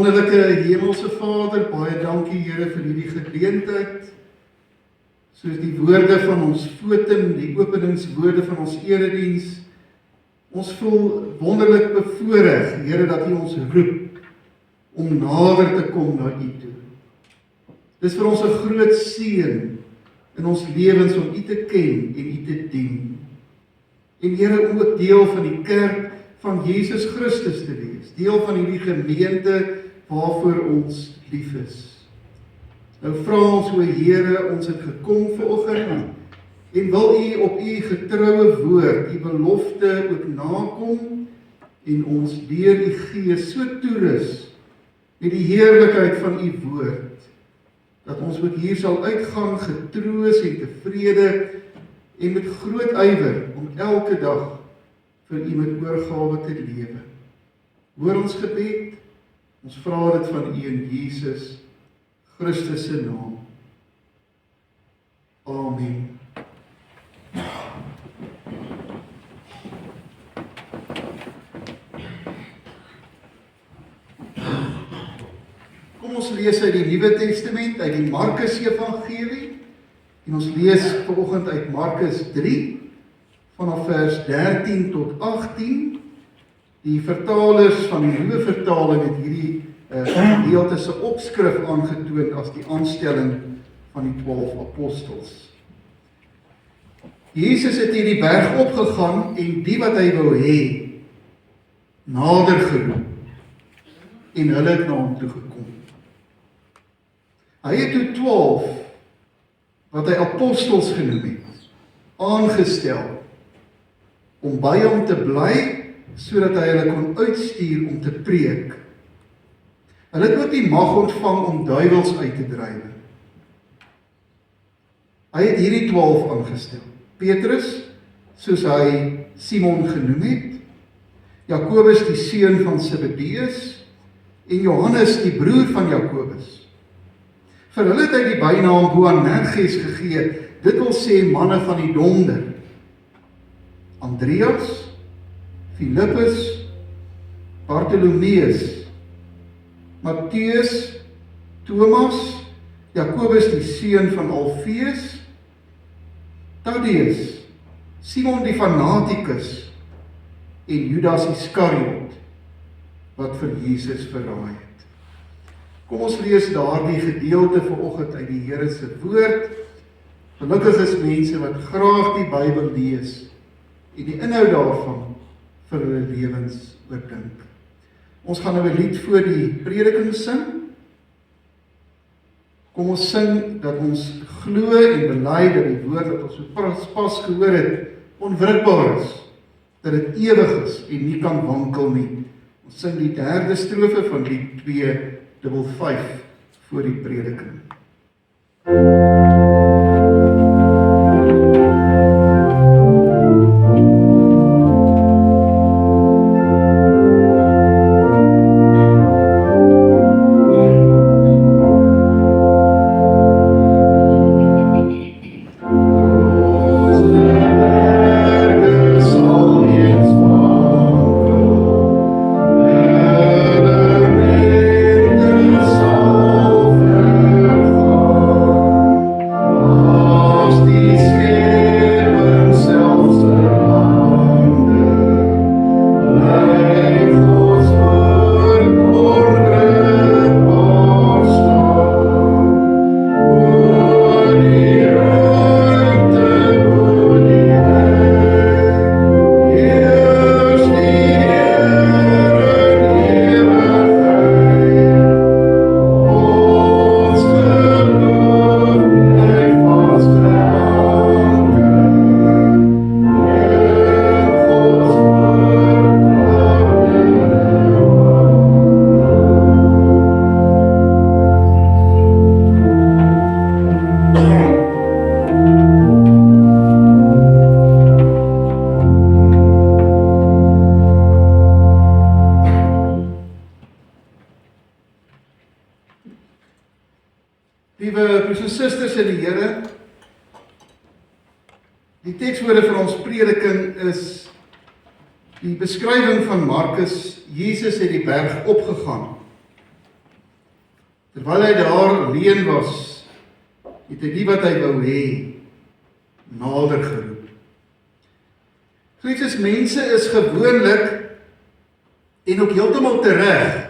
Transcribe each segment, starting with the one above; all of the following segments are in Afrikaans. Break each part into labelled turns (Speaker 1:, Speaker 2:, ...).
Speaker 1: Wonderlike Hemelse Vader, baie dankie Here vir hierdie geleentheid, soos die woorde van ons fotum, die openingswoorde van ons erediens. Ons voel wonderlik bevoorreg, Here, dat U ons roep om nader te kom na U toe. Dis vir ons 'n groot seën in ons lewens om U te ken en U te dien. En Here, om ook deel van die kerk van Jesus Christus te wees, deel van hierdie gemeente waarvoor ons lief is. Nou vra ons, o Here, ons het gekom vanoggend en wil U op U getroue woord, U belofte ook nakom en ons deur U Gees so toerus met die heerlikheid van U woord, dat ons ook hier sal uitgaan getroos en tevrede en met groot ywer om elke dag vir U met oorgawe te lewe. Hoor ons gebed, ons vra dit van U in Jesus Christus se naam. Amen. Kom ons lees uit die Nuwe Testament, uit die Markus Evangelie, en ons lees vanoggend uit Markus 3, vanaf vers 13 tot 18. Die vertalers van die Nuwe Vertaling het hierdie gedeelte se opskrif aangetoon as die aanstelling van die 12 apostels. Jesus het hierdie berg opgegaan en die wat hy wou hê, nader geroep en hulle het na hom toe gekom. Hy het toe 12, wat hy apostels genoem het, aangestel om by hom te bly, sodat hy hulle kon uitstuur om te preek. Hulle het ook die mag ontvang om duiwels uit te drywe. Hy het hierdie 12 aangestel. Petrus, soos hy Simon genoem het, Jakobus die seun van Zebedeus en Johannes die broer van Jakobus. Vir hulle het hy die bynaam Boanerges gegee, dit wil sê manne van die donder. Andreas, Philippus, Bartholomeus, Mattheus, Thomas, Jakobus die seun van Alfeus, Thaddeus, Simon die Fanaticus en Judas Iskariot, wat vir Jesus verraai het. Kom ons lees daardie gedeelte vanoggend uit die Here se woord. Gelukkig is mense wat graag die Bybel lees en die inhoud daarvan vir hulle lewens oordink. Ons gaan nou 'n lied voor die prediking sing. Kom ons sing dat ons glo en bely dat die woord wat ons so pas gehoor het, onwrikbaar is, dat dit ewig is en nie kan wankel nie. Ons sing die 3de strofe van lied 255 voor die prediking. Liewe broers en susters in die Here, die tekswoorde vir ons prediking is die beskrywing van Markus. Jesus het die berg opgegaan Terwyl hy daar alleen was, het hy die wat hy wou hê, nader geroep. Christus, mense is gewoonlik, en ook heeltemal tereg,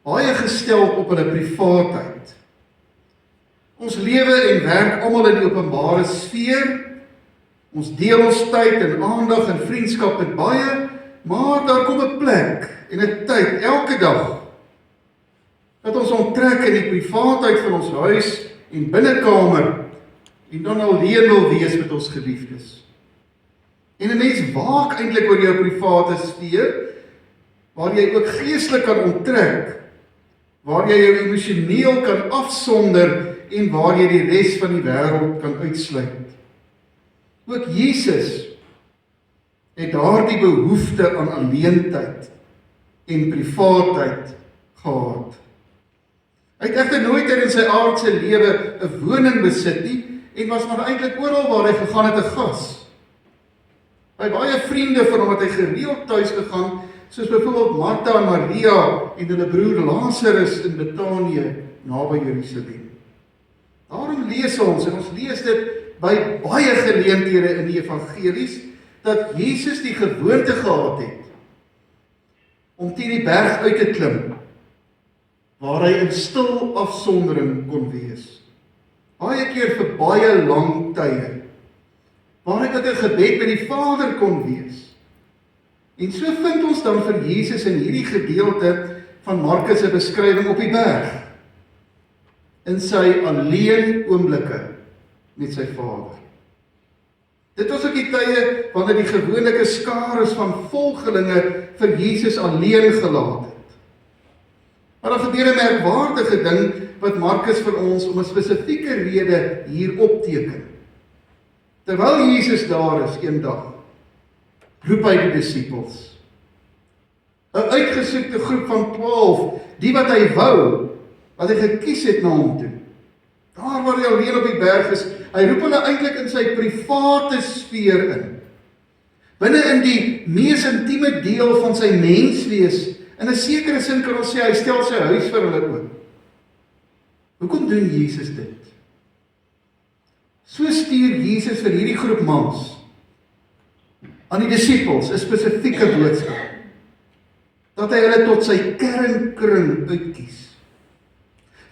Speaker 1: baie gestel op hulle privaatheid. Ons lewe en werk almal in die openbare sfeer, ons deel ons tyd en aandag en vriendskap met baie, maar daar kom 'n plek en 'n tyd, elke dag, dat ons onttrek in die privaatheid van ons huis en binnekamer, en dan alleen wil wees met ons geliefdes. En 'n mens waak eintlik oor jou private sfeer, waar jy ook geestelik kan onttrek, waar jy jou emosioneel kan afsonder, en waar jy die res van die wêreld kan uitsluit. Ook Jesus het daardie behoefte aan alleentyd en privaatheid gehad. Hy het egter nooit in sy aardse lewe 'n woning besit nie, en was maar eintlik oral waar hy gegaan het 'n gas. By baie vriende van hom het hy gereeld tuis gegaan, soos byvoorbeeld Martha en Maria en hulle broer Lazarus in Betanië naby Jerusalem. Daarom lees ons, en ons lees dit by baie geleenthede in die evangelies, dat Jesus die gewoonte gehad het om teen die berg uit te klim, waar hy in stil afsondering kon wees. Baie keer vir baie lang tye, waar hy met 'n gebed met die Vader kon wees. En so vind ons dan vir Jesus in hierdie gedeelte van Markus se beskrywing op die berg, in sy alleen oomblikke met sy Vader. Dit was ook die tye wanneer die gewone skares van volgelinge vir Jesus alleen gelaat het. Maar dan gebeur 'n merkwaardige ding wat Markus vir ons om 'n spesifieke rede hier opteken. Terwyl Jesus daar is eendag, roep hy die disippels. 'n uitgesoekte groep van 12, die wat hy wou, wat hy gekies het na hom toe. Daar waar hy alleen op die berg is, hy roep hulle eintlik in sy private sfeer in. Binne in die mees intieme deel van sy menswees, in 'n sekere sin kan ons sê, hy stel sy huis vir hulle oop. Hoekom doen Jesus dit? So stuur Jesus vir hierdie groep mans aan die disippels 'n spesifieke boodskap, dat hy hulle tot sy kernkring uitkies.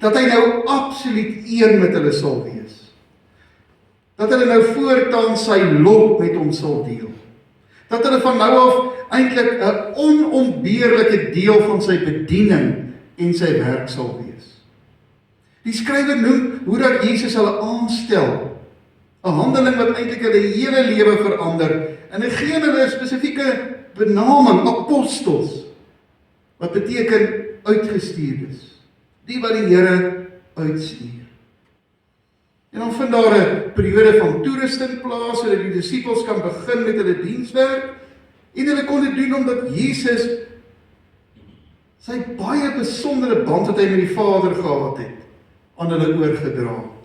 Speaker 1: Dat hy nou absoluut een met hulle sal wees. Dat hulle nou voortaan sy lot met hom sal deel. Dat hulle van nou af eintlik 'n onontbeerlike deel van sy bediening en sy werk sal wees. Die skrywer noem hoe dat Jesus hulle aanstel, 'n handeling wat eintlik hulle hele lewe verander, en hy gee hulle 'n spesifieke benaming, apostels, wat beteken uitgestuurdes. Die wat die Here uitstuur. En dan vind daar 'n periode van toerusting plaas, sodat die disippels kan begin met hulle dienswerk, en hulle kon dit doen omdat Jesus sy baie besondere band wat hy met die Vader gehad het, aan hulle oorgedra het.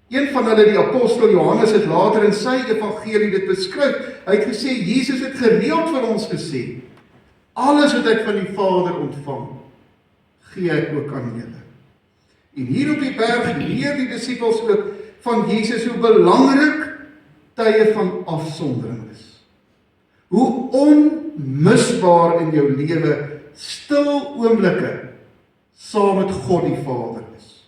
Speaker 1: Een van hulle, die apostel Johannes, het later in sy evangelie dit beskryf. Hy het gesê, Jesus het gereeld vir ons gesê, alles wat ek van die Vader ontvang, gee ek ook aan julle. En hier op die berg leer die disippels ook van Jesus hoe belangrik tye van afsondering is. Hoe onmisbaar in jou lewe stil oomblikke saam met God die Vader is.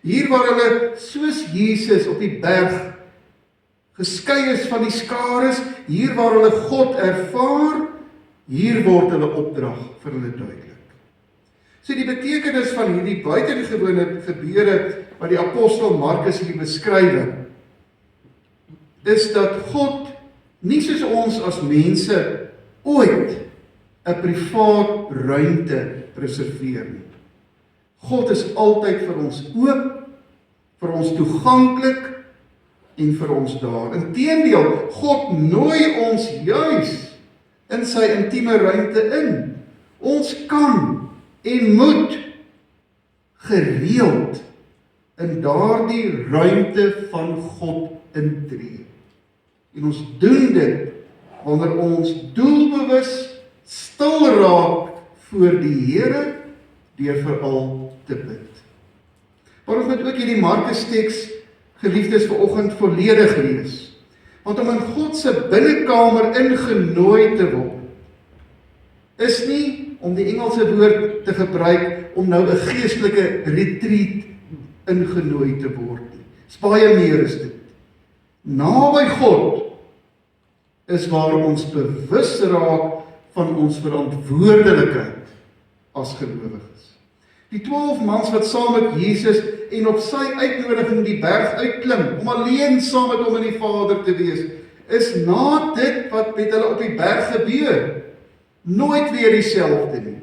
Speaker 1: Hier waar hulle soos Jesus op die berg geskei is van die skares, hier waar hulle God ervaar, hier word hulle opdrag vir hulle duidelik. So die betekenis van hierdie buitengewone gebeure wat die apostel Markus hier beskryf, is dat God nie soos ons as mense ooit 'n privaat ruimte reserveer nie. God is altyd vir ons oop, vir ons toeganklik en vir ons daar. Inteendeel, God nooi ons juis in sy intieme ruimte in. Ons kan en moet gereeld in daardie ruimte van God intree. En ons doen dit wanneer ons doelbewus stil raak voor die Here deur veral te bid. Maar ons moet ook hierdie Markus teks, geliefdes, vanoggend volledig lees. Want om in God se binnekamer ingenooi te word, is nie, om die Engelse woord te gebruik, om nou 'n geestelike retreat ingenooi te word nie. Dis baie meer is dit. Naby God is waar ons bewus raak van ons verantwoordelikheid as gelowiges. Die 12 mans wat saam met Jesus en op sy uitnodiging die berg uitklim, om alleen saam met hom en die Vader te wees, is na dit wat met hulle op die berg gebeur, nooit weer dieselfde nie.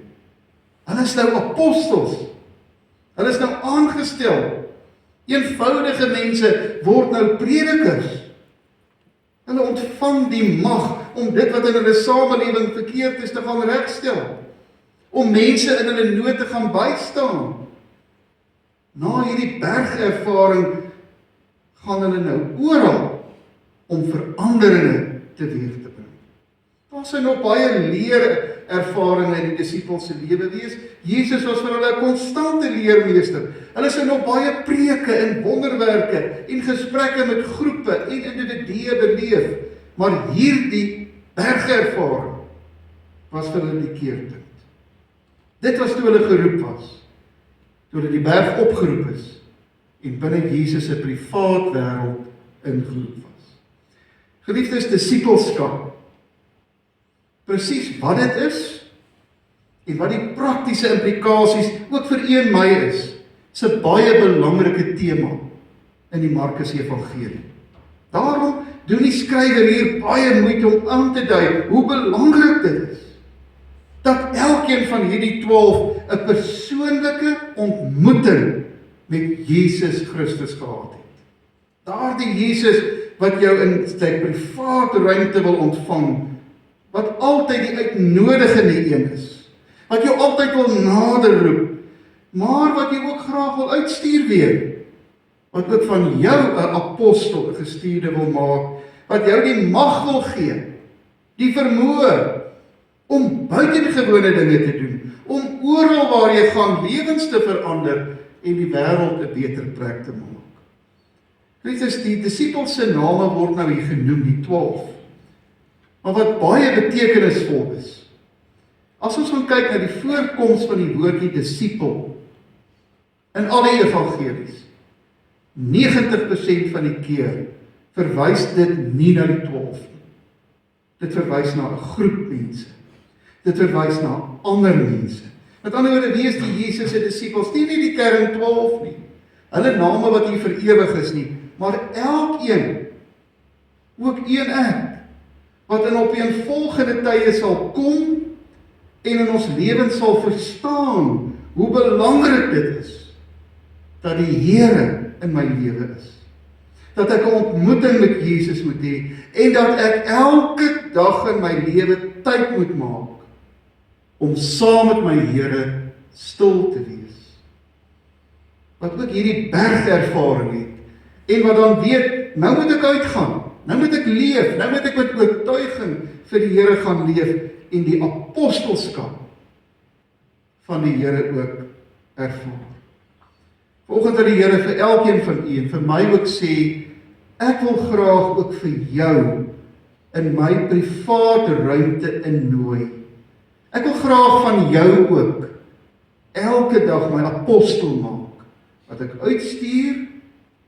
Speaker 1: Hulle is nou apostels. Hulle is nou aangestel. Eenvoudige mense word nou predikers. Hulle ontvang die mag om dit wat in hulle samelewing verkeerd is te gaan regstel. Om mense in hulle nood te gaan bystaan. Na hierdie bergervaring gaan hulle nou oral om veranderinge teweeg te bring. Daar sou nog baie leerervarings in die disippels se lewe wees. Jesus was vir hulle 'n konstante leermeester. Hulle sou nog baie preke en wonderwerke en gesprekke met groepe en individue beleef, maar hierdie bergervaring was vir hulle die keerpunt. Dit was toe hulle geroep was, toe hulle die berg opgeroep is en binne Jesus se privaat wêreld ingeroep was. Geliefdes, disippelskap, presies wat dit is en wat die praktiese implikasies ook vir u en my is 'n baie belangrike tema in die Markus Evangelie. Daarom doen die skrywer hier baie moeite om aan te dui hoe belangrik dit is dat elkeen van hierdie 12 'n persoonlike ontmoeting met Jesus Christus gehad het. Daardie Jesus wat jou in sy private ruimte wil ontvang, wat altyd die uitnodigende een is, wat jou altyd wil nader roep, maar wat jy ook graag wil uitstuur weer, wat ook van jou 'n apostel, 'n gestuurde wil maak, wat jou die mag wil gee, die vermoë om buitengewone dinge te doen, om oral waar jy gaan lewens te verander en die wêreld 'n beter plek te maak. Christus, die disippels se name word nou hier genoem, die 12. Maar wat baie betekenisvol is, as ons gaan kyk na die voorkoms van die woordjie disipel in al die evangelies, 90% van die keer verwys dit nie na die 12 nie. Dit verwys na 'n groep mense. Dit verwys na ander mense. Met ander woorde, wie is die Jesus se disippels? Nie die kern 12 nie. Hulle name wat hier vir ewig is nie, maar elkeen, ook een ek, wat in opeenvolgende tye sal kom en in ons lewens sal verstaan hoe belangrik dit is dat die Here in my lewe is. Dat ek 'n ontmoeting met Jesus moet hê en dat ek elke dag in my lewe tyd moet maak om saam met my Here stil te wees. Wat ook hierdie bergervaring het en wat dan weet, nou moet ek uitgaan, nou moet ek leef, nou moet ek met oortuiging vir die Here gaan leef en die apostelskap van die Here ook ervaar. Vanoggend wil die Here vir elkeen van u en vir my ook sê, ek wil graag ook vir jou in my private ruimte innooi. Ek wil graag van jou ook elke dag my apostel maak, wat ek uitstuur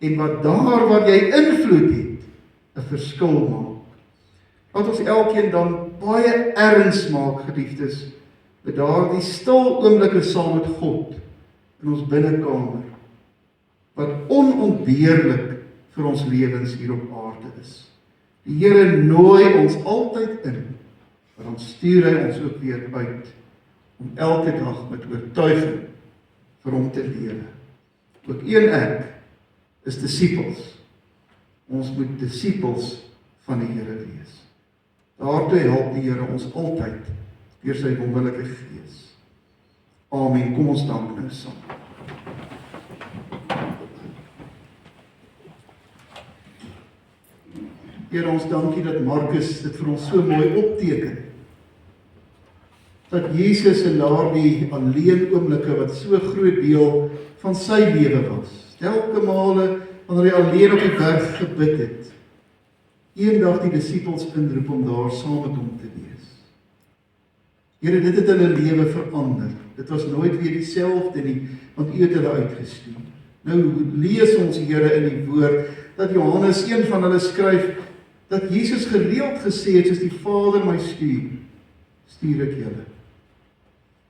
Speaker 1: en wat daar waar jy invloed het, 'n verskil maak. Laat ons elkeen dan baie erns maak, geliefdes, met daardie stil oomblikke saam met God in ons binnekamer, wat onontbeerlik vir ons lewens hier op aarde is. Die Here nooi ons altyd in, maar dan stuur hy ons ook weer uit, om elke dag met oortuiging vir hom te lewe. Ook een ek is disippels. Ons moet disippels van die Here wees. Daartoe help die Here ons altyd deur sy wonderlike Gees. Amen. Kom ons dank nou saam. Here, ons dankie dat Markus dit vir ons so mooi opteken. dat Jesus in daardie alleen oomblikke wat so groot deel van sy lewe was, telke male wanneer hy alleen op die berg gebid het, eendag die disippels inroep om daar saam met hom te wees. Here, dit het hulle lewe verander. Dit was nooit weer dieselfde nie, want U het hulle uitgestuur. Nou lees ons, Here, in die woord, dat Johannes, een van hulle, skryf, dat Jesus gereeld gesê het, soos die Vader my stuur, stuur ek julle.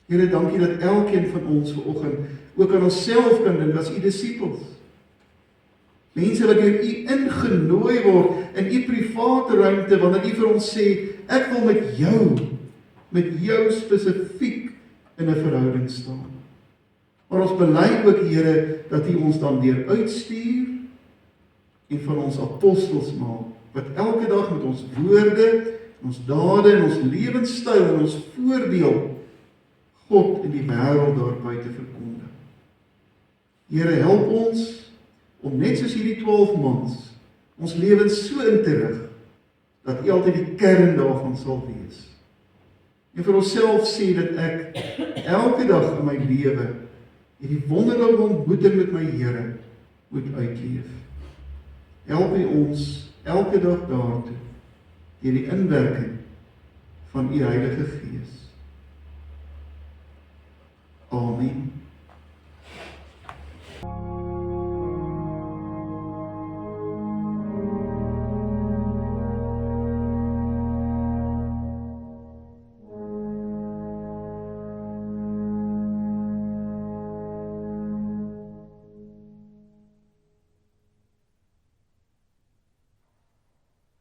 Speaker 1: Here, dankie dat elkeen van ons vanoggend ook aan onsself kan dink as U disippels. Mense wat deur U ingenooi word in U private ruimte, wanneer U vir ons sê, ek wil met jou spesifiek in 'n verhouding staan. Maar ons bely ook, Here, dat U ons dan deur uitstuur en van ons apostels maak, wat elke dag met ons woorde, ons dade en ons lewenstyl en ons voorbeeld God in die wêreld daar buite verkondig. Here, help ons om net soos hierdie 12 mans ons lewens so in te rig dat U altyd die kern daarvan sal wees. En vir onsself sê dat ek elke dag in my lewe hierdie wonderlike ontmoeting met my Here moet uitleef. Help U ons elke dag daartoe deur die inwerking van U Heilige Gees. Amen.